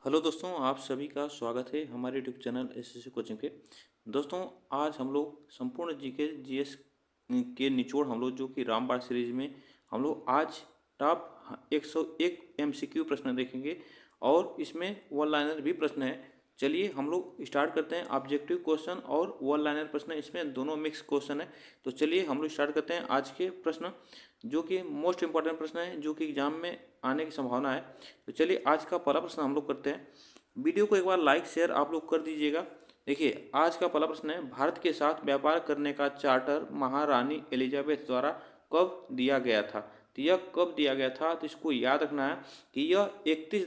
Hello दोस्तों, आप सभी का स्वागत है हमारे यूट्यूब चैनल एसएससी कोचिंग पे। दोस्तों, आज हम लोग संपूर्ण जीके जीएस के निचोड़ हम लोग जो कि रामबाण सीरीज में हम लोग आज टॉप 101 एमसीक्यू प्रश्न देखेंगे और इसमें वन लाइनर भी प्रश्न है। चलिए हम लोग स्टार्ट करते हैं। ऑब्जेक्टिव क्वेश्चन और वन लाइनर प्रश्न, इसमें दोनों मिक्स क्वेश्चन है। तो चलिए हम लोग स्टार्ट करते हैं आज के प्रश्न, जो कि मोस्ट इंपॉर्टेंट प्रश्न है, जो कि एग्जाम में आने की संभावना है। तो चलिए आज का पहला प्रश्न हम लोग करते हैं। वीडियो को एक बार लाइक शेयर आप लोग कर दीजिएगा। देखिए आज का पहला प्रश्न है, भारत के साथ व्यापार करने का चार्टर महारानी एलिजाबेथ द्वारा कब दिया गया था। तो यह कब दिया गया था, तो इसको याद रखना है कि यह 31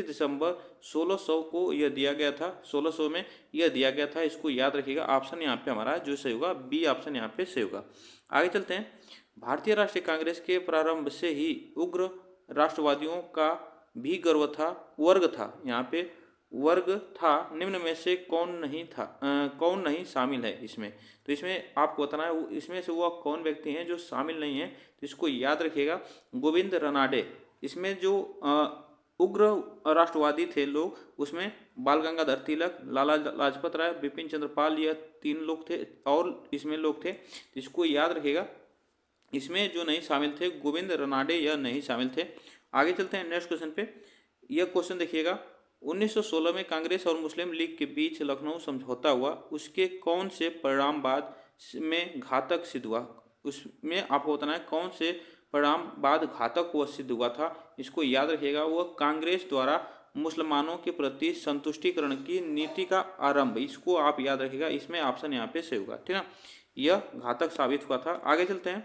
दिसंबर 1600 को यह दिया गया था। 1600 में यह दिया गया था, इसको याद रखिएगा। ऑप्शन यहाँ पे हमारा जो सही होगा बी ऑप्शन यहाँ पे सही होगा। आगे चलते हैं। भारतीय राष्ट्रीय कांग्रेस के प्रारंभ से ही उग्र राष्ट्रवादियों का भी वर्ग था। यहाँ पे वर्ग था, निम्न में से कौन नहीं था, कौन नहीं शामिल है इसमें। तो इसमें आपको बताना है इसमें से वह कौन व्यक्ति हैं जो शामिल नहीं है। तो इसको याद रखिएगा, गोविंद रनाडे। इसमें जो उग्र राष्ट्रवादी थे लोग, उसमें बाल गंगाधर तिलक, लाला लाजपत राय, बिपिन चंद्र पाल, यह 3 लोग थे और इसमें लोग थे। तो इसको याद रखिएगा। इसमें जो नहीं शामिल थे गोविंद रनाडे, यह नहीं शामिल थे। आगे चलते हैं नेक्स्ट क्वेश्चन पे। यह क्वेश्चन देखिएगा, 1916 में कांग्रेस और मुस्लिम लीग के बीच लखनऊ समझौता हुआ, उसके कौन से परिणाम बाद में घातक सिद्ध हुआ। उसमें आपको बताना है कौन से परिणाम बाद घातक वह सिद्ध हुआ था। इसको याद रखिएगा, वह कांग्रेस द्वारा मुसलमानों के प्रति संतुष्टिकरण की नीति का आरंभ। इसको आप याद रखिएगा, इसमें ऑप्शन यहाँ पे सही होगा, ठीक है ना। यह घातक साबित हुआ था। आगे चलते हैं।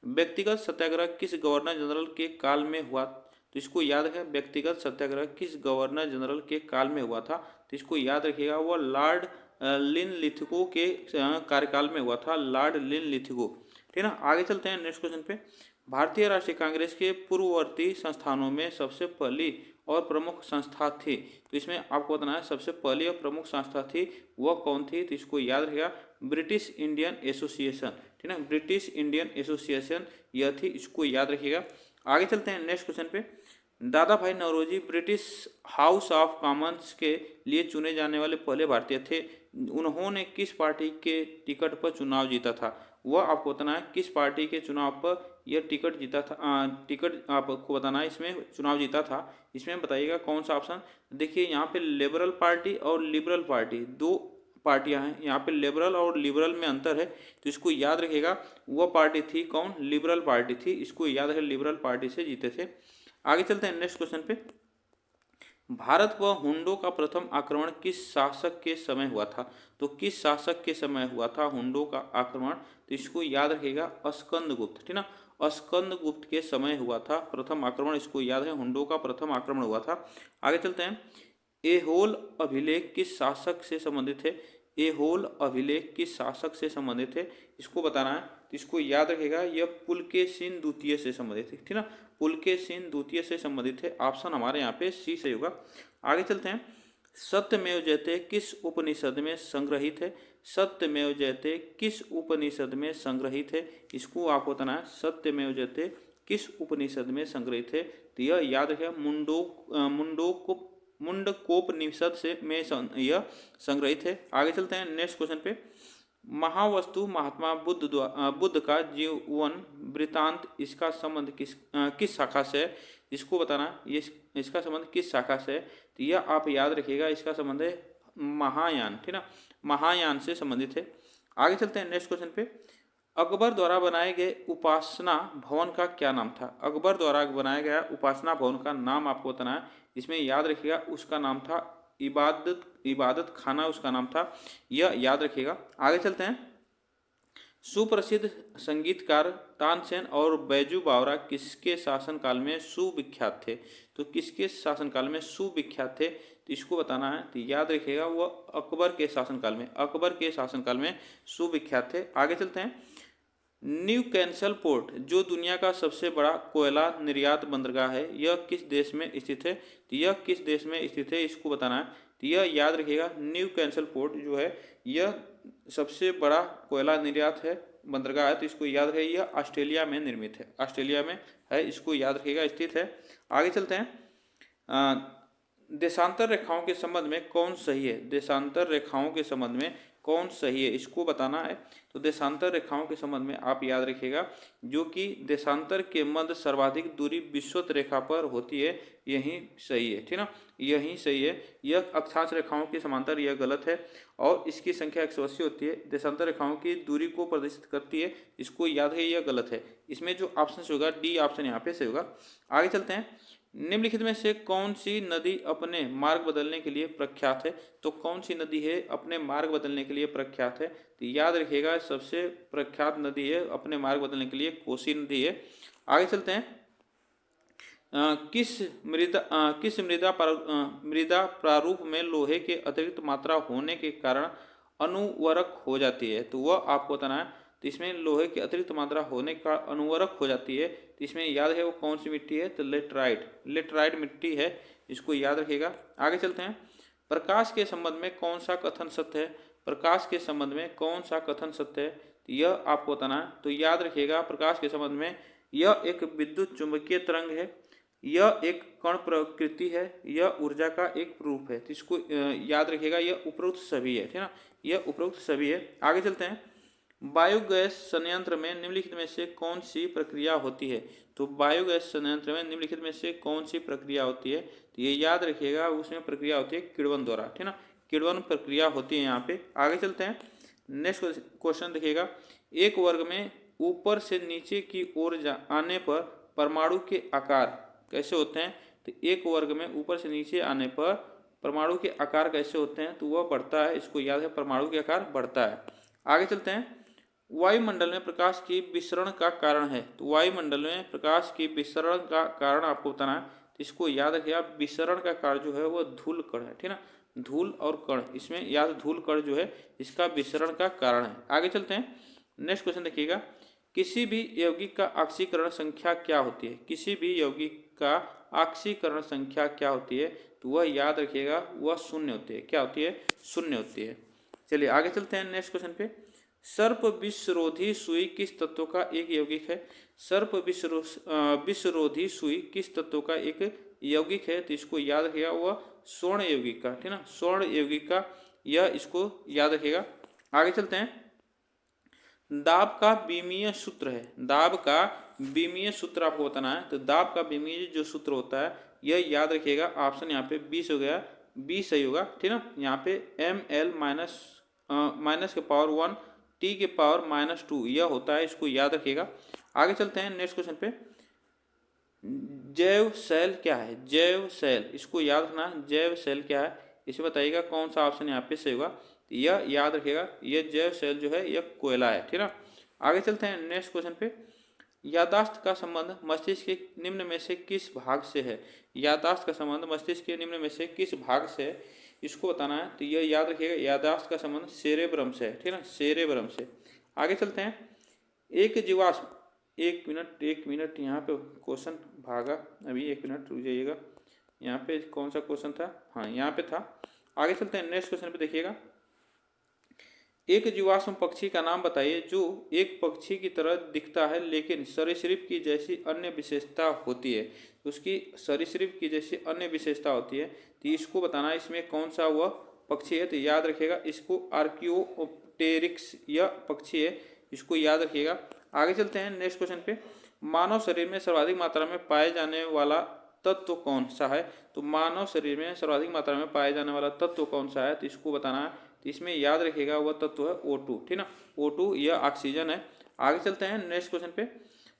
व्यक्तिगत सत्याग्रह किस गवर्नर जनरल के काल में हुआ। तो इसको याद है, व्यक्तिगत सत्याग्रह किस गवर्नर जनरल के काल में हुआ था। तो इसको याद रखिएगा, वह लॉर्ड लिनलिथगो के कार्यकाल में हुआ था, लॉर्ड लिनलिथगो, ठीक है ना। आगे चलते हैं नेक्स्ट क्वेश्चन पे। भारतीय राष्ट्रीय कांग्रेस के पूर्ववर्ती संस्थानों में सबसे पहली और प्रमुख संस्था थी। तो इसमें आपको बताना है सबसे पहली और प्रमुख संस्था थी वह कौन थी। तो इसको याद रखिएगा, ब्रिटिश इंडियन एसोसिएशन, ठीक है ना, ब्रिटिश इंडियन एसोसिएशन यह थी, इसको याद रखिएगा। आगे चलते हैं नेक्स्ट क्वेश्चन पे। Dadabhai Naoroji British House of Commons के लिए चुने जाने वाले पहले भारतीय थे। उन्होंने किस पार्टी के टिकट पर चुनाव जीता था। वह आपको बताना है किस पार्टी के चुनाव पर यह टिकट जीता था। टिकट आपको बताना है, इसमें चुनाव जीता था। इसमें बताइएगा कौन सा ऑप्शन। देखिए यहाँ पे लिबरल पार्टी और लिबरल पार्टी दो पार्टियां हैं। यहाँ पे लिबरल और लिबरल में अंतर है, तो इसको याद रखिएगा। वह पार्टी थी कौन, लिबरल पार्टी थी, इसको याद रखिए, लिबरल पार्टी से जीते थे। आगे चलते हैं नेक्स्ट क्वेश्चन पे। भारत व हुंडों का प्रथम आक्रमण किस शासक के समय हुआ था। तो किस शासक के समय हुआ था हुंडों का आक्रमण। तो इसको याद रखिएगा, स्कंदगुप्त, ठीक ना, स्कंदगुप्त के समय हुआ था प्रथम आक्रमण। इसको याद है, हुंडों का प्रथम आक्रमण हुआ था। आगे चलते हैं। एहोल अभिलेख किस शासक से संबंधित है। एहोल अभिलेख किस शासक से संबंधित है, इसको बताना है। तो इसको याद रखेगा, यह पुलकेशिन द्वितीय से संबंधित है, ठीक ना, पुलकेशिन द्वितीय से संबंधित है। ऑप्शन हमारे यहाँ पे सी सही होगा। आगे चलते हैं। सत्यमेव जयते किस उपनिषद में संग्रहित है। सत्यमेव जयते किस उपनिषद में संग्रहित है, इसको आपको बताना है। सत्यमेव जयते किस उपनिषद में संग्रहित है। तो यह याद रखेगा, मुंडकोपनिषद से में यह संग्रहित है। आगे चलते हैं नेक्स्ट क्वेश्चन पे। महावस्तु महात्मा बुद्ध का जीवन वृतांत, इसका संबंध किस शाखा से है, इसको बताना। ये इसका संबंध किस शाखा से है। तो यह आप याद रखिएगा, इसका संबंध है महायान, ठीक ना, महायान से संबंधित है। आगे चलते हैं नेक्स्ट क्वेश्चन पे। अकबर द्वारा बनाए गए उपासना भवन का क्या नाम था। अकबर द्वारा बनाया गया उपासना भवन का नाम आपको बताना है। इसमें याद रखिएगा, उसका नाम था इबादत खाना, उसका नाम था, यह याद रखिएगा। आगे चलते हैं। सुप्रसिद्ध संगीतकार तानसेन और बैजू बावरा किसके शासनकाल में सुविख्यात थे। तो किसके शासनकाल में सुविख्यात थे, तो इसको बताना है। तो याद रखिएगा, वह अकबर के शासनकाल में, अकबर के शासनकाल में सुविख्यात थे। आगे चलते हैं। न्यू कैंसल पोर्ट जो दुनिया का सबसे बड़ा कोयला निर्यात बंदरगाह है, यह किस देश में स्थित है। तो यह किस देश में स्थित है, इसको बताना है। तो यह याद रखिएगा, न्यू कैंसल पोर्ट जो है यह सबसे बड़ा कोयला निर्यात है, बंदरगाह है। तो इसको याद रखिए, यह ऑस्ट्रेलिया में निर्मित है, ऑस्ट्रेलिया में है, इसको याद रखिएगा, स्थित है। आगे चलते हैं। देशांतर रेखाओं के संबंध में कौन सही है? देशांतर रेखाओं के संबंध में कौन सही है, इसको बताना है। तो देशांतर रेखाओं के संबंध में आप याद रखिएगा, जो कि देशांतर के मध्य सर्वाधिक दूरी विषुवत रेखा पर होती है, यही सही है, ठीक ना, यही सही है। यह अक्षांश रेखाओं के समांतर, यह गलत है, और इसकी संख्या 180 होती है। देशांतर रेखाओं की दूरी को प्रदर्शित करती है, इसको याद है, यह गलत है। इसमें जो ऑप्शन होगा डी ऑप्शन यहाँ पे सही होगा। आगे चलते हैं। निम्नलिखित में से कौन सी नदी अपने मार्ग बदलने के लिए प्रख्यात है? तो कौन सी नदी है अपने मार्ग बदलने के लिए प्रख्यात है? तो याद रखिएगा, सबसे प्रख्यात नदी है अपने मार्ग बदलने के लिए कोसी नदी है। आगे चलते हैं। किस मृदा प्रारूप में लोहे के अतिरिक्त मात्रा होने के कारण अनुवर्तक हो जाती है? तो वह आपको बताना है। तो इसमें लोहे की अतिरिक्त मात्रा होने का अनुवर्तक हो जाती है, तो इसमें याद है वो कौन सी मिट्टी है? तो लेटराइट मिट्टी है, इसको याद रखिएगा। आगे चलते हैं। प्रकाश के संबंध में कौन सा कथन सत्य है? प्रकाश के संबंध में कौन सा कथन सत्य है, तो यह आपको बताना है। तो याद रखिएगा, प्रकाश के संबंध में यह एक विद्युत चुंबकीय तरंग है, यह एक कण प्रकृति है, यह ऊर्जा का एक रूप है। तो इसको याद रखिएगा, यह उपरोक्त सभी है, ठीक ना, यह उपरोक्त सभी है। आगे चलते हैं। बायोगैस संयंत्र में निम्नलिखित में से कौन सी प्रक्रिया होती है? तो बायोगैस संयंत्र में निम्नलिखित में से कौन सी प्रक्रिया होती है? तो ये याद रखिएगा, उसमें प्रक्रिया होती है किण्वन द्वारा, ठीक ना, किण्वन प्रक्रिया होती है यहाँ पे। आगे चलते हैं। नेक्स्ट क्वेश्चन देखिएगा। एक वर्ग में ऊपर से नीचे की ओर आने पर परमाणु के आकार कैसे होते हैं? तो एक वर्ग में ऊपर से नीचे आने पर परमाणु के आकार कैसे होते हैं? तो वह बढ़ता है, इसको याद है, परमाणु के आकार बढ़ता है। आगे चलते हैं। वायुमंडल में प्रकाश की विसरण का कारण है? तो वायुमंडल में प्रकाश की विसरण का कारण आपको बताना है, तो इसको याद रखिए आप, विसरण का कारण जो है वह धूल कण है, ठीक ना, धूल और कण, इसमें याद, धूल कण जो है इसका विसरण का कारण है। आगे चलते हैं। नेक्स्ट क्वेश्चन देखिएगा। किसी भी यौगिक का ऑक्सीकरण संख्या क्या होती है? किसी भी यौगिक का ऑक्सीकरण संख्या क्या होती है? तो वह याद रखिएगा, वह शून्य होती है। क्या होती है? शून्य होती है। चलिए आगे चलते हैं नेक्स्ट क्वेश्चन पे। सर्प विषरोधी सुई किस तत्व का एक यौगिक है? सर्प विषरोधी सुई किस तत्व का एक यौगिक है? तो इसको याद रखिएगा, वह स्वर्ण यौगिक का, ठीक ना, स्वर्ण यौगिक का, यह इसको याद रखिएगा। आगे चलते हैं। दाब का विमीय सूत्र है, दाब का विमीय सूत्र आपको बताना है। तो दाब का विमीय जो सूत्र होता है, यह याद रखिएगा, ऑप्शन यहाँ पे 20 हो गया, 20 सही होगा, ठीक ना। यहाँ पे ml माइनस के पावर 1 t के पावर -2 यह होता है, इसको याद रखिएगा। आगे चलते हैं नेक्स्ट क्वेश्चन पे। जैव सेल क्या है? जैव सेल, इसको याद रखना, जैव सेल क्या है, इसे बताइएगा कौन सा ऑप्शन यहाँ पे सही होगा। यह याद रखिएगा, यह जैव सेल जो है यह कोयला है, ठीक ना। आगे चलते हैं नेक्स्ट क्वेश्चन पे। याददाश्त का संबंध मस्तिष्क के निम्न में से किस भाग से है? याददाश्त का संबंध मस्तिष्क के निम्न में से किस भाग से है, इसको बताना है। तो यह याद रखिएगा, याददाश्त का संबंध सेरेब्रम से है, ठीक ना, सेरेब्रम से। आगे चलते हैं। एक जीवाश्म, एक मिनट यहाँ पे क्वेश्चन भागा, अभी 1 मिनट रुक जाइएगा। यहाँ पे कौन सा क्वेश्चन था? हाँ यहाँ पे था। आगे चलते हैं नेक्स्ट क्वेश्चन पे देखिएगा। एक जीवाश्म पक्षी का नाम बताइए जो एक पक्षी की तरह दिखता है लेकिन सरीसृप की जैसी अन्य विशेषता होती है। उसकी सरीसृप की जैसी अन्य विशेषता होती है, तो इसको बताना है, इसमें कौन सा वह पक्षी है। तो याद रखिएगा, इसको आर्कियोप्टेरिक्स यह पक्षी है, इसको याद रखिएगा। आगे चलते हैं नेक्स्ट क्वेश्चन पे। मानव शरीर में सर्वाधिक मात्रा में पाए जाने वाला तत्व कौन सा है? तो मानव शरीर में सर्वाधिक मात्रा में पाए जाने वाला तत्व कौन सा है, तो इसको बताना है। तो इसमें याद रखिएगा वह तत्व है O2, ठीक ना, O2 यह ऑक्सीजन है। आगे चलते हैं नेक्स्ट क्वेश्चन पे।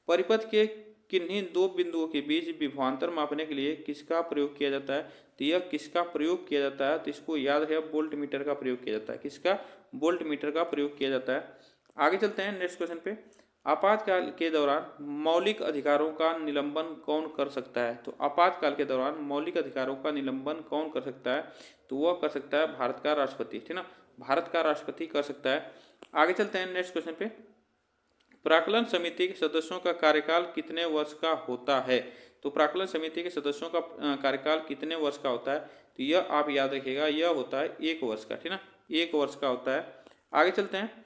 परिपथ के किन्हीं दो बिंदुओं के बीच विभवांतर मापने के लिए किसका प्रयोग किया जाता है? तो यह किसका प्रयोग किया जाता है, तो इसको याद रखिएगा, वोल्ट मीटर का प्रयोग किया जाता है। किसका? वोल्ट मीटर का प्रयोग किया जाता है। आगे चलते हैं नेक्स्ट क्वेश्चन पे। आपातकाल के दौरान मौलिक अधिकारों का निलंबन कौन कर सकता है? तो आपातकाल के दौरान मौलिक अधिकारों का निलंबन कौन कर सकता है? तो वह कर सकता है भारत का राष्ट्रपति, ठीक ना, भारत का राष्ट्रपति कर सकता है। आगे चलते हैं नेक्स्ट क्वेश्चन पे। प्राक्कलन समिति के सदस्यों का कार्यकाल कितने वर्ष का होता है? तो प्राक्कलन समिति के सदस्यों का कार्यकाल कितने वर्ष का होता है? तो यह आप याद रखिएगा, यह होता है 1 वर्ष का, ठीक ना, 1 वर्ष का होता है। आगे चलते हैं।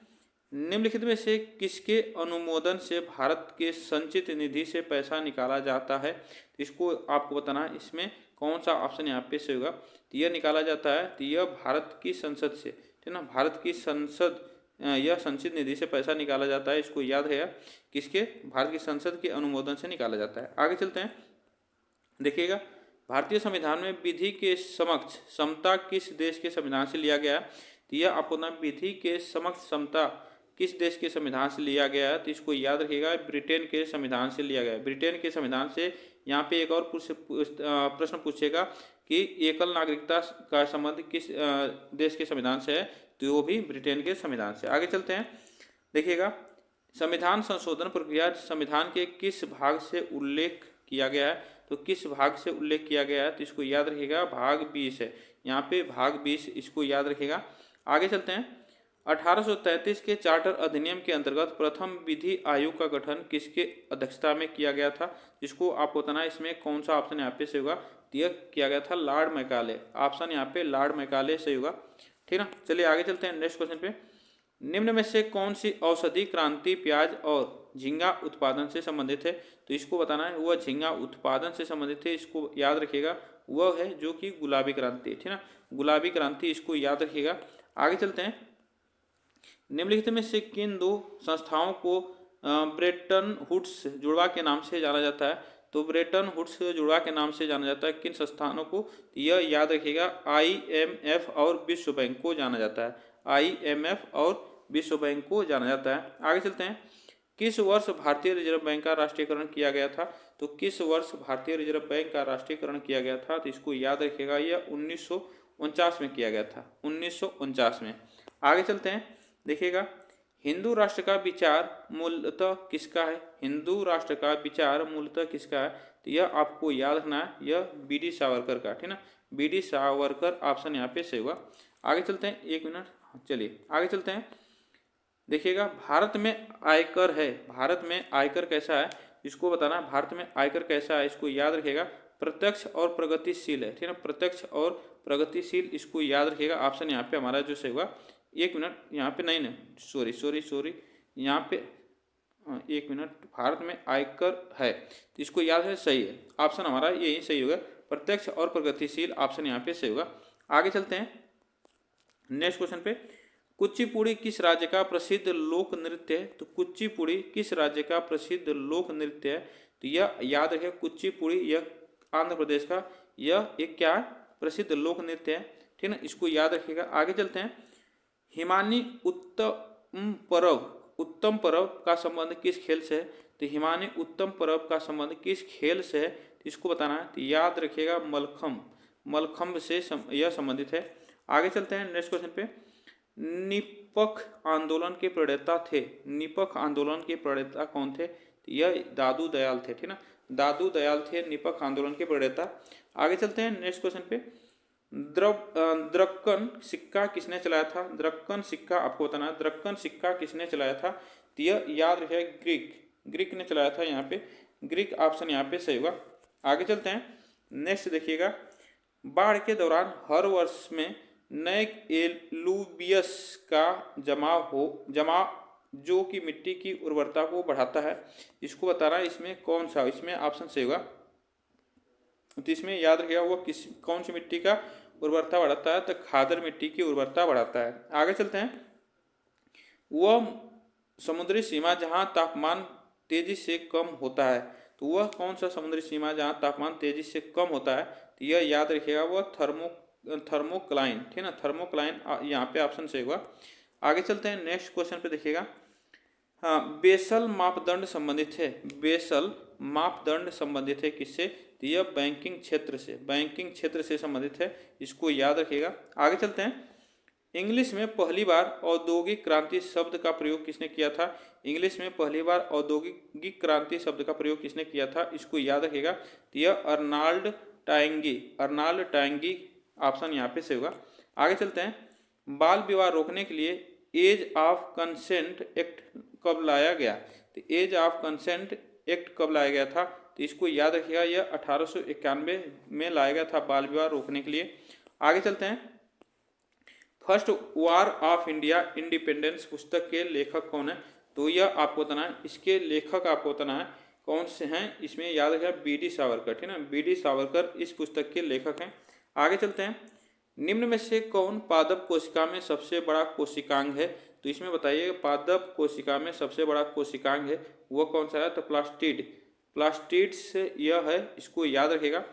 निम्नलिखित में से किसके अनुमोदन से भारत के संचित निधि से पैसा निकाला जाता है? तो इसको आपको बताना है, इसमें कौन सा ऑप्शन यहाँ पे से होगा? तो यह निकाला जाता है, तो यह भारत की संसद से, ठीक ना, भारत की संसद, यह संचित निधि से पैसा निकाला जाता है। इसको याद है, किसके? भारत की संसद के अनुमोदन से निकाला जाता है। आगे चलते हैं, देखिएगा भारतीय संविधान में विधि के समक्ष समता किस देश के संविधान से लिया गया है? तो यह आपको ना, विधि के समक्ष समता किस देश के संविधान से लिया गया है? तो इसको याद रखिएगा, ब्रिटेन के संविधान से लिया गया है। ब्रिटेन के संविधान से। यहाँ पे एक और प्रश्न पूछेगा कि एकल नागरिकता का संबंध किस देश के संविधान से है? तो वो भी ब्रिटेन के संविधान से। आगे चलते हैं, देखिएगा संविधान संशोधन प्रक्रिया संविधान के किस भाग से उल्लेख किया गया है? तो किस भाग से उल्लेख किया गया है? तो इसको याद रखिएगा, भाग 20 है, यहाँ पे भाग 20, इसको याद रखिएगा। आगे चलते हैं, 1833 के चार्टर अधिनियम के अंतर्गत प्रथम विधि आयोग का गठन किसके अध्यक्षता में किया गया था? जिसको आपको बताना है इसमें कौन सा ऑप्शन यहाँ पे से होगा? यह किया गया था लॉर्ड मैकाले, ऑप्शन यहाँ पे लॉर्ड मैकाले से होगा, ठीक ना। चलिए आगे चलते हैं नेक्स्ट क्वेश्चन पे। निम्न में से कौन सी औषधि क्रांति प्याज और झींगा उत्पादन से संबंधित है? तो इसको बताना है, वह झींगा उत्पादन से संबंधित है, इसको याद रखिएगा, वह है जो कि गुलाबी क्रांति, ठीक ना, गुलाबी क्रांति, इसको याद रखिएगा। आगे चलते हैं, निम्नलिखित में से किन दो संस्थाओं को ब्रेटन वुड्स जुड़वा के नाम से जाना जाता है? तो ब्रेटन वुड्स जुड़वा के नाम से जाना जाता है किन संस्थानों को? यह याद रखिएगा, IMF और विश्व बैंक को जाना जाता है, IMF और विश्व बैंक को जाना जाता है। आगे चलते हैं, किस वर्ष भारतीय रिजर्व बैंक का राष्ट्रीयकरण किया गया था? तो किस वर्ष भारतीय रिजर्व बैंक का राष्ट्रीयकरण किया गया था? तो इसको याद रखिएगा, यह 1949 में किया गया था, 1949 में। आगे चलते हैं, देखिएगा हिंदू राष्ट्र का विचार मूलतः किसका है? हिंदू राष्ट्र का विचार मूलतः किसका है? तो यह आपको याद रखना है, यह BD सावरकर का, ठीक ना, BD सावरकर, ऑप्शन यहाँ पे से होगा। आगे चलते हैं, एक मिनट, चलिए आगे चलते हैं, देखिएगा भारत में आयकर है, भारत में आयकर कैसा है? इसको बताना, भारत में आयकर कैसा है, इसको याद रखिएगा, प्रत्यक्ष और प्रगतिशील है, ठीक है, प्रत्यक्ष और प्रगतिशील, इसको याद रखिएगा। ऑप्शन यहाँ पे हमारा जो सही होगा, एक मिनट, यहाँ पे नहीं, सॉरी, यहाँ पे एक मिनट, भारत में आयकर है, तो इसको याद है, सही है, ऑप्शन हमारा यही सही होगा, प्रत्यक्ष और प्रगतिशील, ऑप्शन यहाँ पे सही होगा। आगे चलते हैं नेक्स्ट क्वेश्चन पे, कुचिपुड़ी किस राज्य का प्रसिद्ध लोक नृत्य है? तो कुचिपुड़ी किस राज्य का प्रसिद्ध लोक नृत्य है? तो यह याद रखें, कुचिपुड़ी यह आंध्र प्रदेश का यह एक क्या प्रसिद्ध लोक नृत्य है, ठीक ना, इसको याद रखिएगा। आगे चलते हैं, हिमानी उत्तम पर्व का संबंध किस खेल से है? तो हिमानी उत्तम पर्व का संबंध किस खेल से है? इसको बताना है, तो याद रखिएगा, मलखम्ब से यह संबंधित है। आगे चलते हैं नेक्स्ट क्वेश्चन पे, निपख आंदोलन के प्रणेता थे, निपख आंदोलन के प्रणेता कौन थे? यह दादू दयाल थे, ठीक ना, दादू दयाल थे निपख आंदोलन के प्रणेता। आगे चलते हैं नेक्स्ट क्वेश्चन पे, द्रक्कन सिक्का किसने चलाया था? द्रक्कन सिक्का आपको बताना है, द्रक्कन सिक्का किसने चलाया था? तो यह याद रखिए, ग्रीक ने चलाया था, यहाँ पे ग्रीक, ऑप्शन यहाँ पे सही होगा। आगे चलते हैं नेक्स्ट, देखिएगा बाढ़ के दौरान हर वर्ष में नए एलुवियस का जमाव जो कि मिट्टी की उर्वरता को बढ़ाता है, इसको बताना है, इसमें कौन सा? इसमें ऑप्शन सही होगा, तो इसमें याद रखिएगा, वो कौन सी मिट्टी का उर्वरता बढ़ाता है? तो खादर मिट्टी की उर्वरता बढ़ाता है। आगे चलते हैं, वह समुद्री सीमा जहां तापमान तेजी से कम होता है, तो वह कौन सा समुद्री सीमा जहां तापमान तेजी से कम होता है? तो यह याद रखिएगा, वह थर्मोक्लाइन, ठीक है ना, थर्मोक्लाइन, यहाँ पे ऑप्शन सही होगा। आगे चलते हैं नेक्स्ट क्वेश्चन पे, देखिएगा हाँ, बेसल मापदंड संबंधित है, बेसल मापदंड संबंधित है किससे? तो यह बैंकिंग क्षेत्र से संबंधित है, इसको याद रखिएगा। आगे चलते हैं, इंग्लिश में पहली बार औद्योगिक क्रांति शब्द का प्रयोग किसने किया था? इंग्लिश में पहली बार औद्योगिक क्रांति शब्द का प्रयोग किसने किया था? इसको याद रखिएगा, तो यह अर्नाल्ड टायंगी, ऑप्शन यहाँ पे से होगा। आगे चलते हैं, बाल विवाह रोकने के लिए एज ऑफ कंसेंट एक्ट कब लाया गया? तो एज ऑफ कंसेंट एक्ट कब लाया गया था? तो इसको याद रखिएगा, यह 1891 में लाया गया था, बाल विवाह रोकने के लिए। आगे चलते हैं, first war of India independence पुस्तक के लेखक कौन है? तो यह आपको बताना है, इसके लेखक आपको बताना है कौन से हैं इसमें याद रखिएगा, बी डी सावरकर, ठीक है ना, बी डी सावरकर इस पुस्तक के लेखक हैं। आगे चलते हैं, निम्न में से कौन पादप कोशिका में सबसे बड़ा कोशिकांग है? तो इसमें बताइए पादप कोशिका में सबसे बड़ा कोशिकांग है वो कौन सा है? तो प्लास्टिड, प्लास्टिड्स यह है, इसको याद रखिएगा।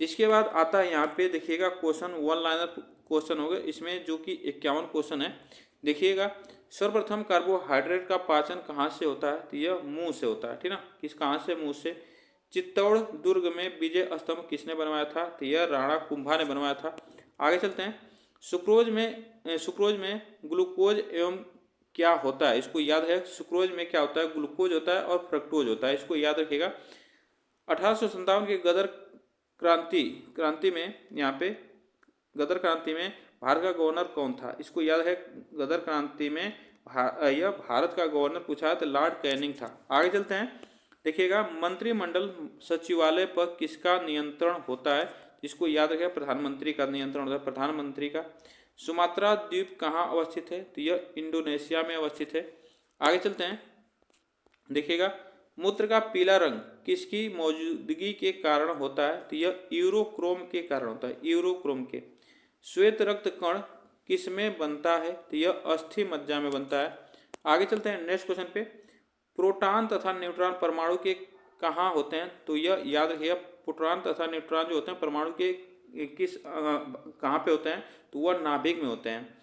इसके बाद आता है यहाँ पे देखिएगा क्वेश्चन, वन लाइनर क्वेश्चन हो गए इसमें, जो कि 51 क्वेश्चन है। देखिएगा, सर्वप्रथम कार्बोहाइड्रेट का पाचन कहाँ से होता है? तो यह मुंह से होता है, ठीक ना, किस कहाँ से? मुंह से। चित्तौड़ दुर्ग में विजय स्तंभ किसने बनवाया था? तो यह राणा कुंभा ने बनवाया था। आगे चलते हैं, सुक्रोज में ग्लूकोज एवं क्या होता है? इसको याद है, सुक्रोज में क्या होता है? ग्लूकोज होता है और फ्रक्टोज होता है, इसको याद रखिएगा। 1857 के गदर क्रांति में, यहाँ पे गदर क्रांति में भारत का गवर्नर कौन था? इसको याद है, गदर क्रांति में यह भारत का गवर्नर पूछा है तो लॉर्ड कैनिंग था। आगे चलते हैं, देखिएगा, मंत्रिमंडल सचिवालय पर किसका नियंत्रण होता है? इसको याद रखिएगा, प्रधानमंत्री का नियंत्रण होता है, प्रधानमंत्री का। सुमात्रा द्वीप कहाँ अवस्थित है? तो यह इंडोनेशिया में अवस्थित है। आगे चलते हैं, देखिएगा, मूत्र का पीला रंग किसकी मौजूदगी के कारण होता है? तो यह यूरोक्रोम के कारण होता है, यूरोक्रोम के। श्वेत रक्त कण किस में बनता है? तो यह अस्थि मज्जा में बनता है। आगे चलते हैं नेक्स्ट क्वेश्चन पे, प्रोटॉन तथा न्यूट्रॉन परमाणु के कहाँ होते हैं? तो यह याद रखिएगा, प्रोटॉन तथा न्यूट्रॉन जो होते हैं परमाणु के किस कहाँ पे होते हैं? तो वह नाभिक में होते हैं।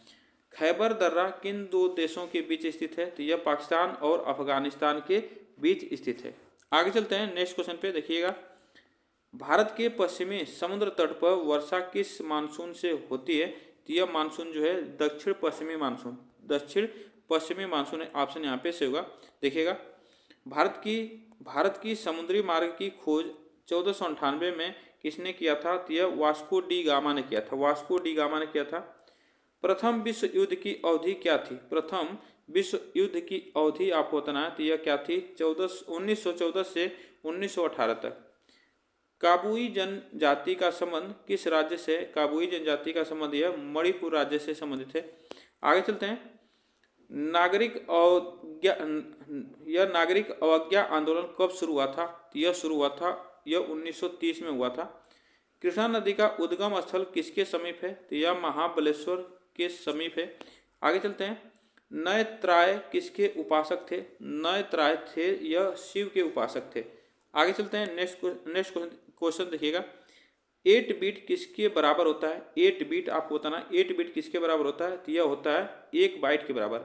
खैबर दर्रा किन दो देशों के बीच स्थित है? तो यह पाकिस्तान और अफगानिस्तान के बीच स्थित है। आगे चलते हैं नेक्स्ट क्वेश्चन पे, देखिएगा, भारत के पश्चिमी समुद्र तट पर वर्षा किस मानसून से होती है? तो यह मानसून जो है दक्षिण पश्चिमी मानसून है, ऑप्शन यहाँ पे से होगा। देखिएगा, भारत की समुद्री मार्ग की खोज 1498 में किसने किया था? तो यह वास्को डी गामा ने किया था, वास्को डी गामा ने किया था। प्रथम विश्व युद्ध की अवधि क्या थी? प्रथम विश्व युद्ध की अवधि आपको बताना है, तो यह क्या थी? 1914 से 1918 तक। काबुई जनजाति का संबंध किस राज्य से? काबुई जनजाति का संबंध यह मणिपुर राज्य से संबंधित है। आगे चलते हैं, नागरिक अवज्ञा आंदोलन कब शुरू हुआ था? तो यह शुरू हुआ था, यह 1930 में हुआ था। कृष्णा नदी का उद्गम स्थल किसके समीप है? तो यह महाबलेश्वर के समीप है। आगे चलते हैं, नयत्राय किसके उपासक थे? नयत्राय थे यह शिव के उपासक थे। आगे चलते हैं, नेक्स्ट क्वेश्चन देखिएगा, 8 बीट किसके बराबर होता है? 8 बीट आपको बताना, 8 बीट किसके बराबर होता है? तो यह होता है 1 बाइट के बराबर।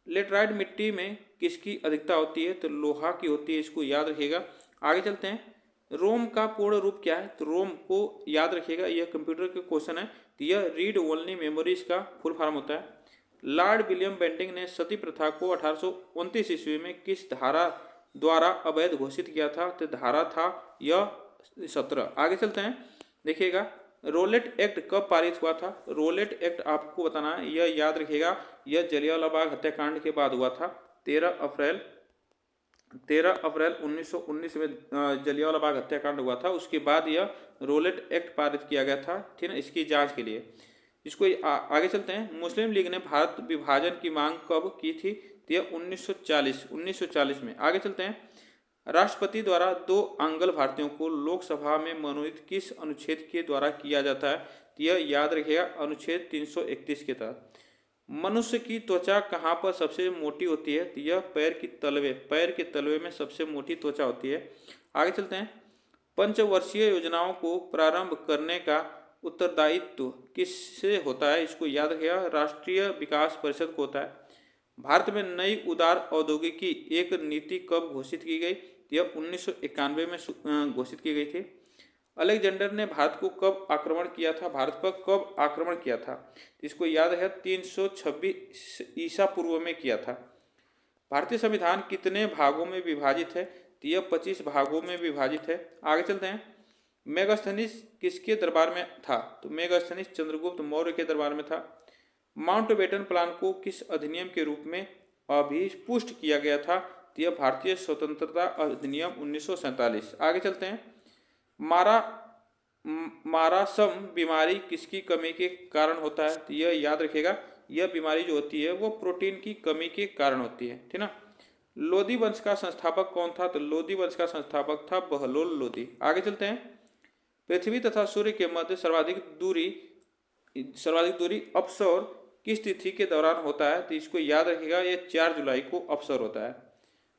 लेटराइट मिट्टी में किसकी अधिकता होती है? तो लोहा की होती है, इसको याद रखिएगा। आगे चलते हैं, रोम का पूर्ण रूप क्या है? तो रोम को याद रखिएगा, यह कंप्यूटर के क्वेश्चन है, तो यह रीड ओनली मेमोरीज का फुल फॉर्म होता है। लॉर्ड विलियम बेंटिंग ने सती प्रथा को 1829 ईस्वी में किस धारा द्वारा अवैध घोषित किया था? तो धारा था यह 17। आगे चलते हैं, देखिएगा, रोलेट एक्ट कब पारित हुआ था? रोलेट एक्ट आपको बताना है, यह याद रखिएगा, यह जलियांवाला बाग हत्याकांड के बाद हुआ था। 13 अप्रैल 1919 में जलियांवाला बाग हत्याकांड हुआ था, उसके बाद यह रोलेट एक्ट पारित किया गया था, ठीक है, इसकी जांच के लिए। इसको आगे चलते हैं, मुस्लिम लीग ने भारत विभाजन की मांग कब की थी? तो यह 1940 में। आगे चलते हैं, राष्ट्रपति द्वारा 2 आंग्ल भारतीयों को लोकसभा में मनोनीत किस अनुच्छेद के द्वारा किया जाता है? तो यह याद रखिएगा, अनुच्छेद 331 के तहत। मनुष्य की त्वचा कहाँ पर सबसे मोटी होती है? तो यह पैर के तलवे में सबसे मोटी त्वचा होती है। आगे चलते हैं, पंचवर्षीय योजनाओं को प्रारंभ करने का उत्तरदायित्व किससे होता है? इसको याद रखिएगा, राष्ट्रीय विकास परिषद को होता है। भारत में नई उदार औद्योगिकी एक नीति कब घोषित की गई? यह 1991 में घोषित की गई थी। अलेक्जेंडर ने भारत को कब आक्रमण किया था? भारत पर कब आक्रमण किया था? इसको याद है, 326 ईसा पूर्व में किया था। भारतीय संविधान कितने भागों में विभाजित है? तो यह 25 भागों में विभाजित है। आगे चलते हैं, मेगास्थनीज किसके दरबार में था? तो मेगास्थनीज चंद्रगुप्त मौर्य के दरबार में था। माउंटबेटन प्लान को किस अधिनियम के रूप में अभिपुष्ट किया गया था? तो यह भारतीय स्वतंत्रता अधिनियम 1947। आगे चलते हैं, मारासम बीमारी किसकी कमी के कारण होता है? तो यह याद रखिएगा, यह बीमारी जो होती है वो प्रोटीन की कमी के कारण होती है, ठीक ना। लोदी वंश का संस्थापक कौन था? तो लोदी वंश का संस्थापक था बहलोल लोदी। आगे चलते हैं। पृथ्वी तथा सूर्य के मध्य सर्वाधिक दूरी अपसौर किस तिथि के दौरान होता है? तो इसको याद रखिएगा, ये 4 जुलाई को अपसौर होता है।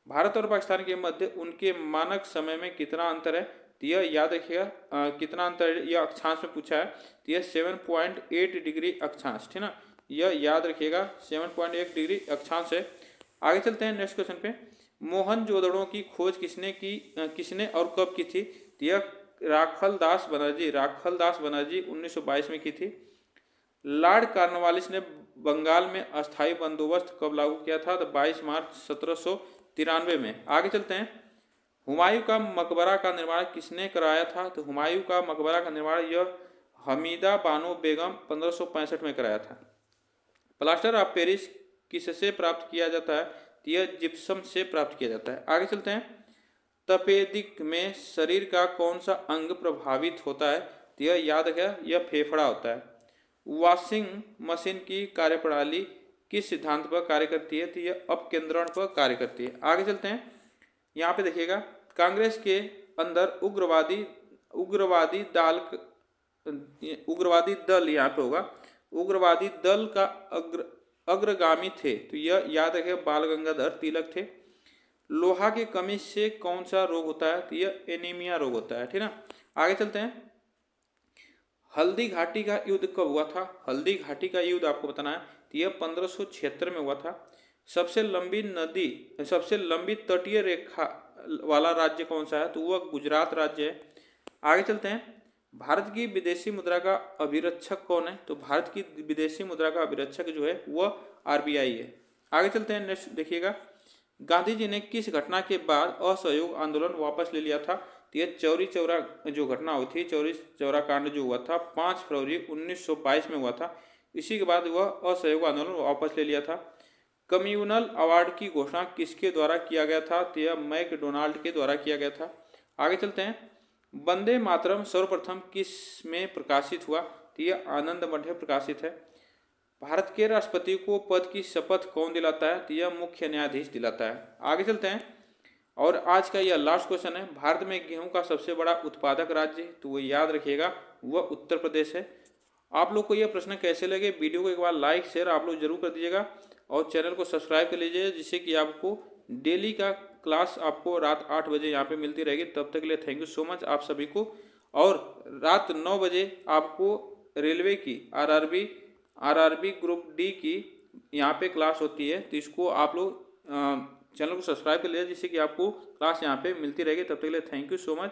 भारत और पाकिस्तान के मध्य उनके मानक समय में कितना अंतर है? तो यह याद रखिएगा, कितना अंतर है, यह अक्षांश में पूछा है। तो यह 7.8 डिग्री अक्षांश, ठीक ना, यह याद रखिएगा 7.8 डिग्री अक्षांश है। आगे चलते हैं नेक्स्ट क्वेश्चन पे। मोहनजोदड़ो की खोज किसने और कब की थी? तो यह राखलदास बनर्जी 1922 में की थी। लॉर्ड कॉर्नवालिस ने बंगाल में अस्थायी बंदोबस्त कब लागू किया था? तो 22 मार्च 1793 में। आगे चलते हैं। हुमायूं का मकबरा का निर्माण किसने कराया था? तो हुमायूं का मकबरा का निर्माण यह हमीदा बानो बेगम 1565 में कराया था। प्लास्टर ऑफ पेरिस किससे प्राप्त किया जाता है? तो यह जिप्सम से प्राप्त किया जाता है। आगे चलते हैं। तपेदिक में शरीर का कौन सा अंग प्रभावित होता है? तो यह याद रखें, यह फेफड़ा होता है। वॉशिंग मशीन की कार्यप्रणाली किस सिद्धांत पर कार्य करती है? तो यह अपकेंद्रण पर कार्य करती है। आगे चलते हैं। यहाँ पे देखिएगा, कांग्रेस के अंदर उग्रवादी दल यहाँ पे होगा, उग्रवादी दल का अग्रगामी थे, तो यह याद रखें बाल गंगाधर तिलक थे। लोहा की कमी से कौन सा रोग होता है? तो यह एनीमिया रोग होता है, ठीक ना। आगे चलते हैं। हल्दी घाटी का युद्ध कब हुआ था? हल्दी घाटी का युद्ध आपको बताना है, तो यह 1576 में हुआ था। सबसे लंबी तटीय रेखा वाला राज्य कौन सा है? तो वह गुजरात राज्य है। आगे चलते हैं। भारत की विदेशी मुद्रा का अभिरक्षक कौन है? तो भारत की विदेशी मुद्रा का अभिरक्षक जो है वह आरबीआई है। आगे चलते हैं। नेक्स्ट देखिएगा, गांधी जी ने किस घटना के बाद असहयोग आंदोलन वापस ले लिया था? तो यह चौरी चौरा जो घटना हुई थी, चौरी चौरा कांड जो हुआ था 5 फरवरी 1922 में हुआ था। इसी के बाद वह असहयोग आंदोलन वापस ले लिया था। कम्युनल अवार्ड की घोषणा किसके द्वारा किया गया था? तो यह मैकडोनाल्ड के द्वारा किया गया था। आगे चलते हैं। वंदे मातरम सर्वप्रथम किस में प्रकाशित हुआ? तो यह आनंद मठ प्रकाशित है। भारत के राष्ट्रपति को पद की शपथ कौन दिलाता है? तो यह मुख्य न्यायाधीश दिलाता है। आगे चलते हैं। और आज का यह लास्ट क्वेश्चन है, भारत में गेहूं का सबसे बड़ा उत्पादक राज्य, तो वो याद रखिएगा वह उत्तर प्रदेश है। आप लोग को यह प्रश्न कैसे लगे? वीडियो को एक बार लाइक शेयर आप लोग जरूर कर दीजिएगा और चैनल को सब्सक्राइब कर लीजिए, जिससे कि आपको डेली का क्लास आपको रात 8 बजे यहाँ पे मिलती रहेगी। तब तक के लिए थैंक यू सो मच आप सभी को। और रात 9 बजे आपको रेलवे की आरआरबी ग्रुप डी की यहाँ पे क्लास होती है, तो इसको आप लोग चैनल को सब्सक्राइब कर लीजिए, जिससे कि आपको क्लास यहाँ पे मिलती रहेगी। तब तक के लिए थैंक यू सो मच।